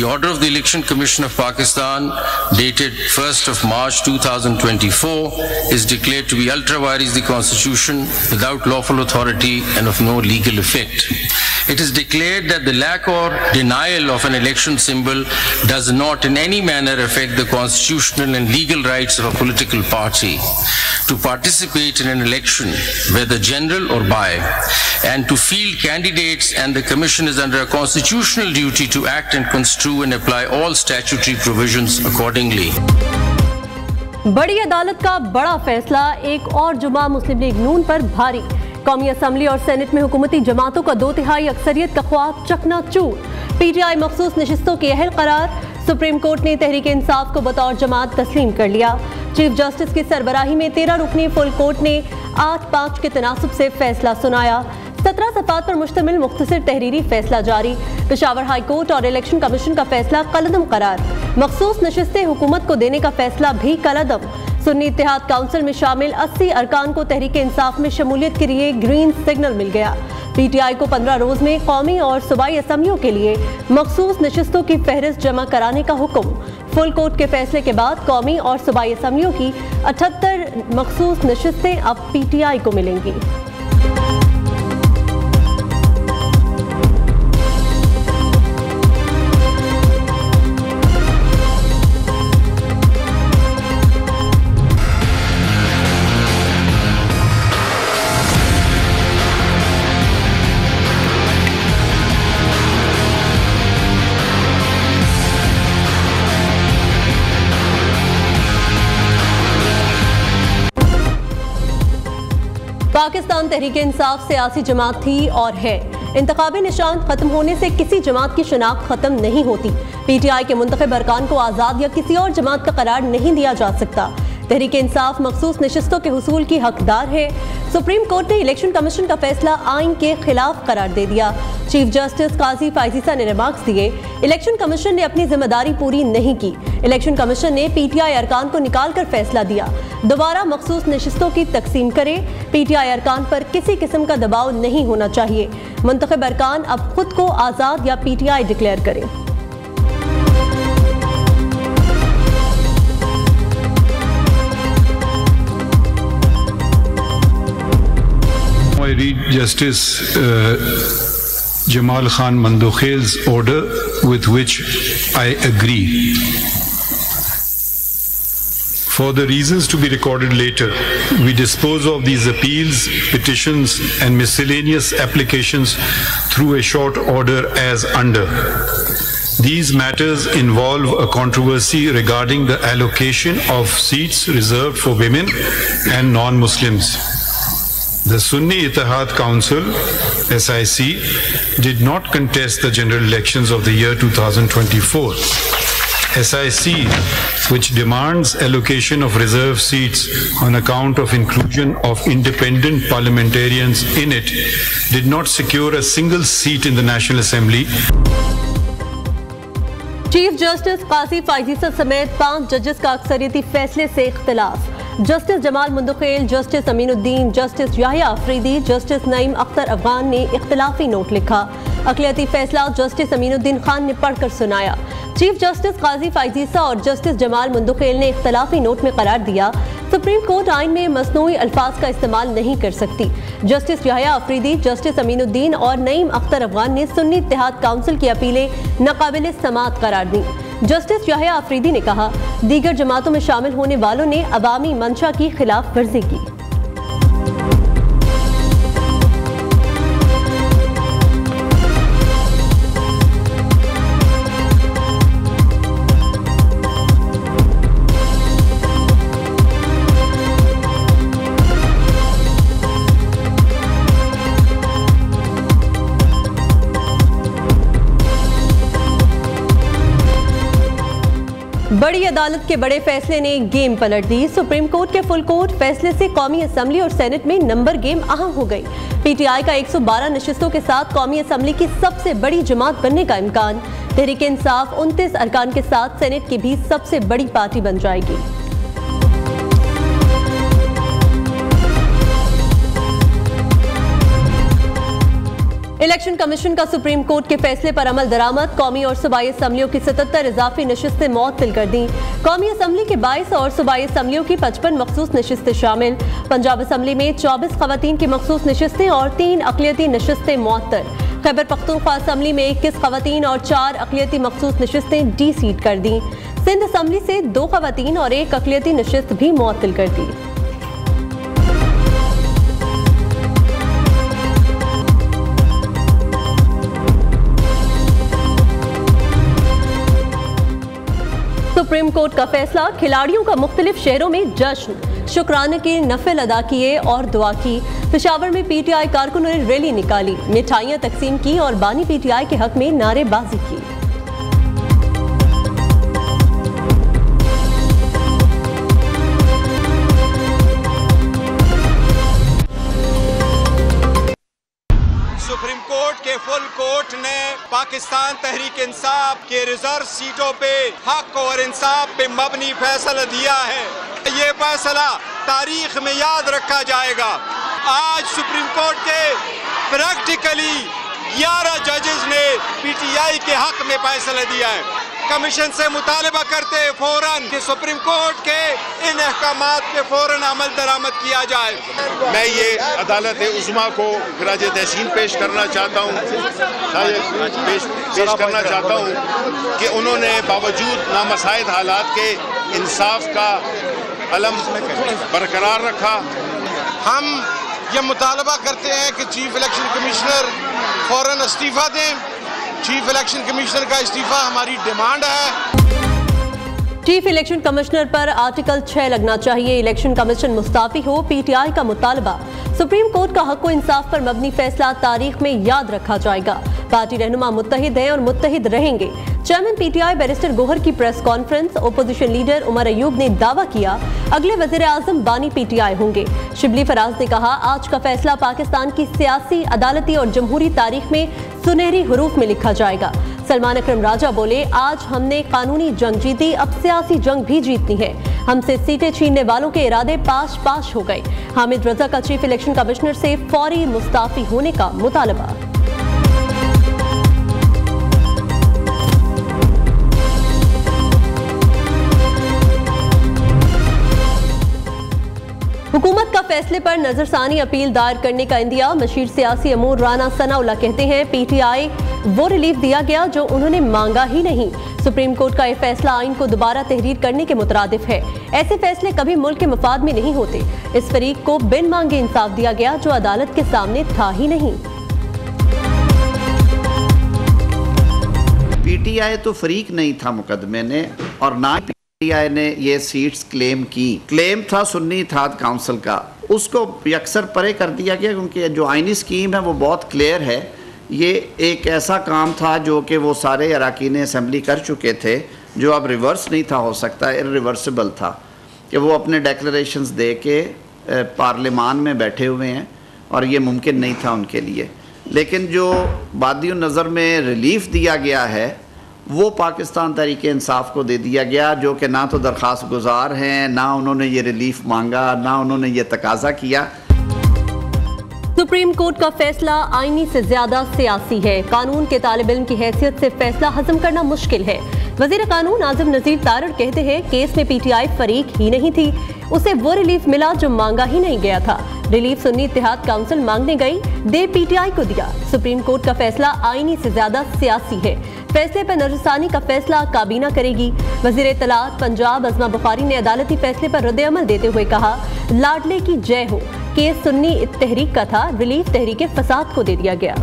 The order of the Election Commission of Pakistan, dated 1st of March 2024, is declared to be ultra vires the Constitution, without lawful authority and of no legal effect. It is declared that the lack or denial of an election symbol does not in any manner affect the constitutional and legal rights of a political party to participate in an election, whether general or by, and to field candidates, and the Commission is under a constitutional duty to act and construe and apply all statutory provisions accordingly. बड़ी अदालत का बड़ा फैसला, एक और जुमा मुस्लिम league नून पर भारी। कौमी असम्बली और सेनेट में हुकूमती जमातों का 2/3 अक्सरियत का ख्वाब चकनाचूर। PTI मखसूस नशिस्तों की अहल करार। सुप्रीम कोर्ट ने तहरीक इंसाफ को बतौर जमात तस्लीम कर लिया। चीफ जस्टिस की सरबराही में 13 रुकनी फुल कोर्ट ने 8-5 के तनासुब से फैसला सुनाया। 17 सफ़ात पर मुश्तमिल मुख्तसर तहरीरी फैसला जारी। पेशावर हाई कोर्ट और इलेक्शन कमीशन का फैसला कलअदम करार। मखसूस नशिस्तें हुकूमत को देने का फैसला भी कलअदम। सुन्नी इत्तेहाद काउंसिल में शामिल 80 अरकान को तहरीक इंसाफ में शमूलियत के लिए ग्रीन सिग्नल मिल गया। PTI को 15 रोज में कौमी और सूबाई असम्बलियों के लिए मखसूस नशिस्तों की फहरिस्त जमा कराने का हुक्म। फुल कोर्ट के फैसले के बाद कौमी और सूबाई असम्बलियों की 78 मखसूस नशिस्तें अब PTI को मिलेंगी। पाकिस्तान तहरीक इंसाफ सियासी जमात थी और है। इंतखाबी निशान खत्म होने से किसी जमात की शनाख्त खत्म नहीं होती। PTI के मुंतखब अरकान को आज़ाद या किसी और जमात का करार नहीं दिया जा सकता। तहरीक इंसाफ मखसूस नशिस्तों के हुसूल की हकदार है। सुप्रीम कोर्ट ने इलेक्शन कमीशन का फैसला आइन के खिलाफ करार दे दिया। चीफ जस्टिस काजी फाइजीसा ने रिमार्क्स दिए, इलेक्शन कमीशन ने अपनी जिम्मेदारी पूरी नहीं की। इलेक्शन कमीशन ने PTI अरकान को निकाल कर फैसला दिया, दोबारा मखसूस नशिस्तों की तकसीम करे। PTI अरकान पर किसी किस्म का दबाव नहीं होना चाहिए। मुंतखब अरकान अब खुद को आज़ाद या PTI डिक्लेयर करें। I read Justice Jamal Khan Mandokhel's order, with which I agree. For the reasons to be recorded later, we dispose of these appeals, petitions and miscellaneous applications through a short order as under. These matters involve a controversy regarding the allocation of seats reserved for women and non-Muslims. The Sunni Ittehad Council, SIC, did not contest the general elections of the year 2024. SIC, which demands allocation of reserved seats on account of inclusion of independent parliamentarians in it, did not secure a single seat in the National Assembly. Chief justice Qazi फाइजीसा समेत 5 जजेस का अक्सरियती फैसले से इख्तिलाफ। Justice Jamal Mandokhel, justice Aminuddin, justice Yahya Afridi, justice Naeem Akhtar Afghan ने इख्तिलाफी नोट लिखा। अक़लियती फैसला जस्टिस अमीनुद्दीन खान ने पढ़कर सुनाया। चीफ जस्टिस काजी फाइजीसा और जस्टिस जमाल मुंदखेल ने इख्तिलाफी नोट में करार दिया, सुप्रीम कोर्ट आइन में मसनूई अल्फाज का इस्तेमाल नहीं कर सकती। जस्टिस याहिया अफरीदी, जस्टिस अमीनुद्दीन और नईम अख्तर अफगान ने सुन्नी इत्तेहाद काउंसिल की अपीलें नाकाबिल समाअत करार दी। जस्टिस याहिया अफरीदी ने कहा, दीगर जमातों में शामिल होने वालों ने अवामी मंशा की खिलाफ वर्जी की। बड़ी अदालत के बड़े फैसले ने गेम पलट दी। सुप्रीम कोर्ट के फुल कोर्ट फैसले से कौमी असम्बली और सेनेट में नंबर गेम अहम हो गई। PTI का 112 नशिस्तों के साथ कौमी असम्बली की सबसे बड़ी जमात बनने का इम्कान। तहरीक इंसाफ 29 अरकान के साथ सेनेट की भी सबसे बड़ी पार्टी बन जाएगी। इलेक्शन कमीशन का सुप्रीम कोर्ट के फैसले पर अमल दरामद। कौमी और सूबाई असम्बलियों की 77 इजाफी नशिस्तें मुअत्तल कर दी। कौमी असम्बली की 22 और सूबाई असम्बलियों की 55 मखसूस नशिस्तें शामिल। पंजाब असम्बली में 24 खवातीन की मखसूस नशिस्तें और 3 अक़लियती नशिस्तें मुअत्तल। खैबर पख्तूनख्वा असम्बली में 21 खवातीन और 4 अक़लियती मखसूस नशिस्तें डी सीट कर दी। सिंध असम्बली से 2 खवातीन और 1 अक़लियती नशिस्त भी मुअत्तल कर दी। सुप्रीम कोर्ट का फैसला, खिलाड़ियों का मुख्तलिफ शहरों में जश्न, शुक्राने के नफिल अदा किए और दुआ की। पेशावर में पीटीआई कारकुनों ने रैली निकाली, मिठाइयां तकसीम की और बानी पीटीआई के हक में नारेबाजी की। सुप्रीम कोर्ट के फुल कोर्ट ने पाकिस्तान तहरीक इंसाफ के रिजर्व सीटों पे हक और इंसाफ पे मबनी फैसला दिया है। ये फैसला तारीख में याद रखा जाएगा। आज सुप्रीम कोर्ट के प्रैक्टिकली 11 जजेस ने पीटीआई के हक में फैसला दिया है। कमीशन से मुतालबा करते फौरन कि सुप्रीम कोर्ट के इन अहकामात पे फौरन अमल दरामद किया जाए। मैं ये अदालत उज़्मा को खिराज तहसीन पेश करना चाहता हूँ, पेश करना चाहता हूँ कि उन्होंने बावजूद नामसाइद हालात के इंसाफ का अलम बरकरार रखा। हम ये मुतालबा करते हैं कि चीफ इलेक्शन कमिश्नर फौरन इस्तीफा दें। चीफ इलेक्शन कमिश्नर का इस्तीफा हमारी डिमांड है। चीफ इलेक्शन कमिश्नर पर आर्टिकल 6 लगना चाहिए। इलेक्शन कमीशन मुस्ताफी हो, पीटीआई का मुतालबा। सुप्रीम कोर्ट का हक़ व इंसाफ पर मबनी फैसला तारीख में याद रखा जाएगा। पार्टी रहनुमा मुत्तहिद हैं और मुत्तहिद रहेंगे। चेयरमैन पीटीआई बैरिस्टर गोहर की press conference. Opposition leader Umar Ayub ने दावा किया अगले वज़ीर आज़म बानी पीटीआई होंगे। शिबली फराज ने कहा आज का फैसला पाकिस्तान की सियासी, अदालती और जमहूरी तारीख में सुनहरी हरूफ में लिखा जाएगा। सलमान अकरम राजा बोले आज हमने कानूनी जंग जीती, अब सियासी जंग भी जीतनी है। हमसे सीटें छीनने वालों के इरादे पाश पाश हो गए। हामिद रजा का चीफ इलेक्शन कमिश्नर से फौरी मुस्ताफी होने का मुतालबा। हुकूमत का फैसले पर नजरसानी अपील दायर करने का इंदिया। मशीर सियासी अमूर राना सनाउल्लाह कहते हैं पीटीआई वो रिलीफ दिया गया जो उन्होंने मांगा ही नहीं। सुप्रीम कोर्ट का यह फैसला आइन को दोबारा तहरीर करने के मुतरादिफ है। ऐसे फैसले कभी मुल्क के मफाद में नहीं होते। इस फरीक को बिन मांगे इंसाफ दिया गया जो अदालत के सामने था ही नहीं। पीटीआई तो फरीक नहीं था मुकदमे ने, और ना पीटीआई ने ये सीट्स क्लेम की। क्लेम था सुन्नी इत्तेहाद काउंसिल का, उसको यकसर परे कर दिया गया क्योंकि जो आइनी स्कीम है वो बहुत क्लियर है। ये एक ऐसा काम था जो कि वो सारे अरकान असम्बली कर चुके थे, जो अब रिवर्स नहीं था हो सकता, इर्रिवर्सिबल था कि वो अपने डेक्लरेशंस दे के पार्लियामान में बैठे हुए हैं और ये मुमकिन नहीं था उनके लिए। लेकिन जो बादियों नज़र में रिलीफ दिया गया है वो पाकिस्तान तहरीक इंसाफ को दे दिया गया, जो कि ना तो दरख्वास्त गुजार हैं, ना उन्होंने ये रिलीफ मांगा, ना उन्होंने ये तकाजा किया। सुप्रीम कोर्ट का फैसला आईनी से ज्यादा सियासी है। कानून के तालिब इल्म की हैसियत से फैसला हजम करना मुश्किल है। वजीर कानून आजम नजीर तारड़ कहते हैं केस में पीटीआई फरीक ही नहीं थी, उसे वो रिलीफ मिला जो मांगा ही नहीं गया था। रिलीफ सुन्नी इत्तेहाद काउंसिल मांगने गई, दे पीटीआई को दिया। सुप्रीम कोर्ट का फैसला आईनी से ज्यादा सियासी है। फैसले पर नजरसानी का फैसला काबीना करेगी। वजीर इत्तलात पंजाब अज़मा बुखारी ने अदालती फैसले पर रद्द-ए-अमल देते हुए कहा लाडले की जय हो, केस सुन्नी तहरीक का था, रिलीफ तहरीक फसाद को दे दिया गया।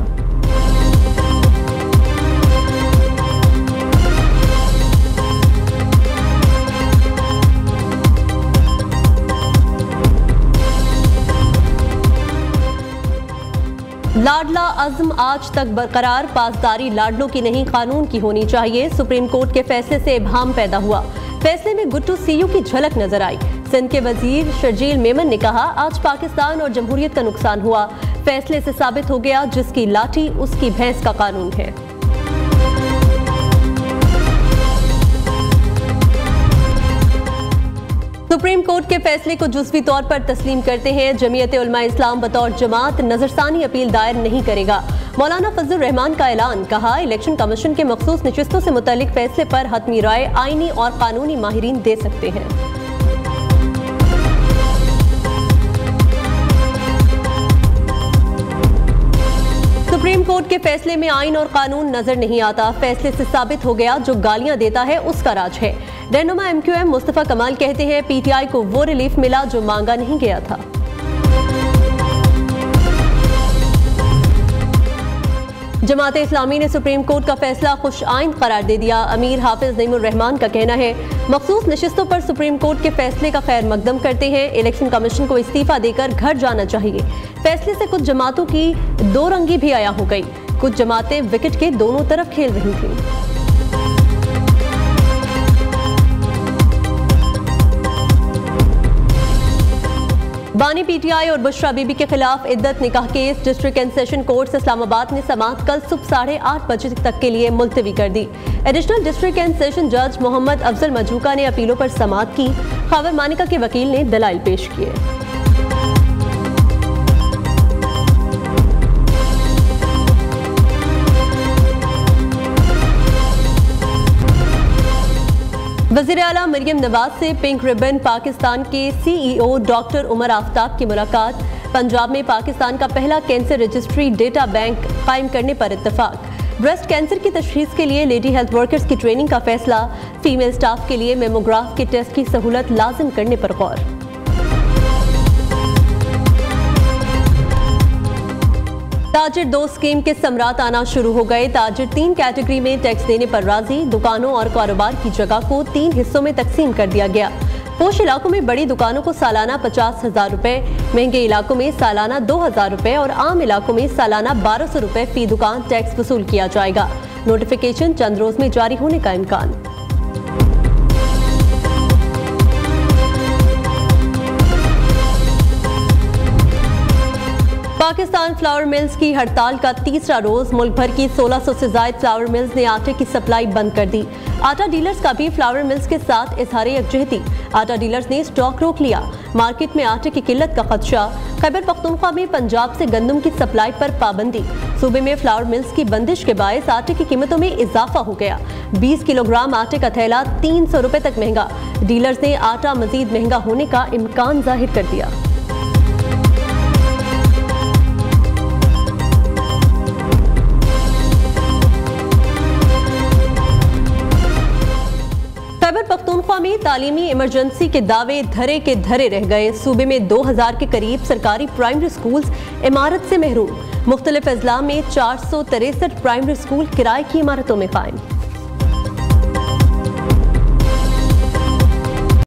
लाडला अज़्म आज तक बरकरार, पासदारी लाडलों की नहीं कानून की होनी चाहिए। सुप्रीम कोर्ट के फैसले से इब्हाम पैदा हुआ। फैसले में गुट्टू सीयू की झलक नजर आई। सिंध के वजीर शर्जील मेमन ने कहा आज पाकिस्तान और जमहूरियत का नुकसान हुआ। फैसले से साबित हो गया जिसकी लाठी उसकी भैंस का कानून है। सुप्रीम कोर्ट के फैसले को जुज़वी तौर पर तस्लीम करते हैं। जमीयत उलमा इस्लाम बतौर जमात नजरसानी अपील दायर नहीं करेगा। मौलाना फजल रहमान का ऐलान, कहा इलेक्शन कमीशन के मखसूस नशिस्तों से मुतालिक फैसले पर हतमी राय आईनी और कानूनी माहिरीन दे सकते हैं। सुप्रीम कोर्ट के फैसले में आइन और कानून नजर नहीं आता। फैसले से साबित हो गया जो गालियां देता है उसका राज है। रहनुमा MQM मुस्तफा कमाल कहते हैं PTI को वो रिलीफ मिला जो मांगा नहीं गया था। जमात इस्लामी ने सुप्रीम कोर्ट का फैसला खुश आइंद करार दे दिया। अमीर हाफिज नईमुर रहमान का कहना है मखसूस नशिस्तों पर सुप्रीम कोर्ट के फैसले का खैर मकदम करते हैं। इलेक्शन कमीशन को इस्तीफा देकर घर जाना चाहिए। फैसले से कुछ जमातों की दो रंगी भी आया हो गई। कुछ जमातें विकेट के दोनों तरफ खेल रही थीं। बानी PTI और बुशरा बीबी के खिलाफ इद्दत निकाह case district and session court Islamabad ने समाअत कल सुबह 8:30 बजे तक के लिए मुलतवी कर दी। एडिशनल डिस्ट्रिक्ट एंड सेशन जज मोहम्मद अफजल मजूका ने अपीलों पर समाअत की। खबर मानिका के वकील ने दलाइल पेश किए। वज़ीर आला मरियम नवाज से पिंक रिबन पाकिस्तान के CEO डॉक्टर उमर आफ्ताब की मुलाकात। पंजाब में पाकिस्तान का पहला कैंसर रजिस्ट्री डेटा बैंक कायम करने पर इत्तफाक। ब्रेस्ट कैंसर की तशखीस के लिए लेडी हेल्थ वर्कर्स की ट्रेनिंग का फैसला। फीमेल स्टाफ के लिए मेमोग्राफ के टेस्ट की सहूलत लाजिम करने पर गौर। ताजिर 2 स्कीम के समरात आना शुरू हो गए। ताजिर 3 कैटेगरी में टैक्स देने पर राजी। दुकानों और कारोबार की जगह को 3 हिस्सों में तकसीम कर दिया गया। पोश इलाकों में बड़ी दुकानों को सालाना 50,000 रुपए, महंगे इलाकों में सालाना 2,000 रुपए और आम इलाकों में सालाना 1,200 रुपए फी दुकान टैक्स वसूल किया जाएगा। नोटिफिकेशन चंद रोज में जारी होने का इम्कान। पाकिस्तान फ्लावर मिल्स की हड़ताल का तीसरा रोज। मुल्क भर की 1600 से ज्यादा फ्लावर मिल्स ने आटे की सप्लाई बंद कर दी। आटा डीलर्स का भी फ्लावर मिल्स के साथ इजहार यकजहती। आटा डीलर्स ने स्टॉक रोक लिया। मार्केट में आटे की किल्लत का खदशा। खैबर पख्तूनख्वा में पंजाब से गंदम की सप्लाई पर पाबंदी। सूबे में फ्लावर मिल्स की बंदिश के बायस आटे की कीमतों में इजाफा हो गया। 20 किलोग्राम आटे का थैला 300 रुपए तक महंगा। डीलर्स ने आटा मजीद महंगा होने का इम्कान जाहिर कर दिया। खैबर पख्तूनख्वा में तालीमी इमरजेंसी के दावे धरे के धरे रह गए। सूबे में 2000 के करीब सरकारी प्राइमरी स्कूल्स इमारत से महरूम। मुख्तलिफ अजला में 463 प्राइमरी स्कूल किराए की इमारतों में कायम।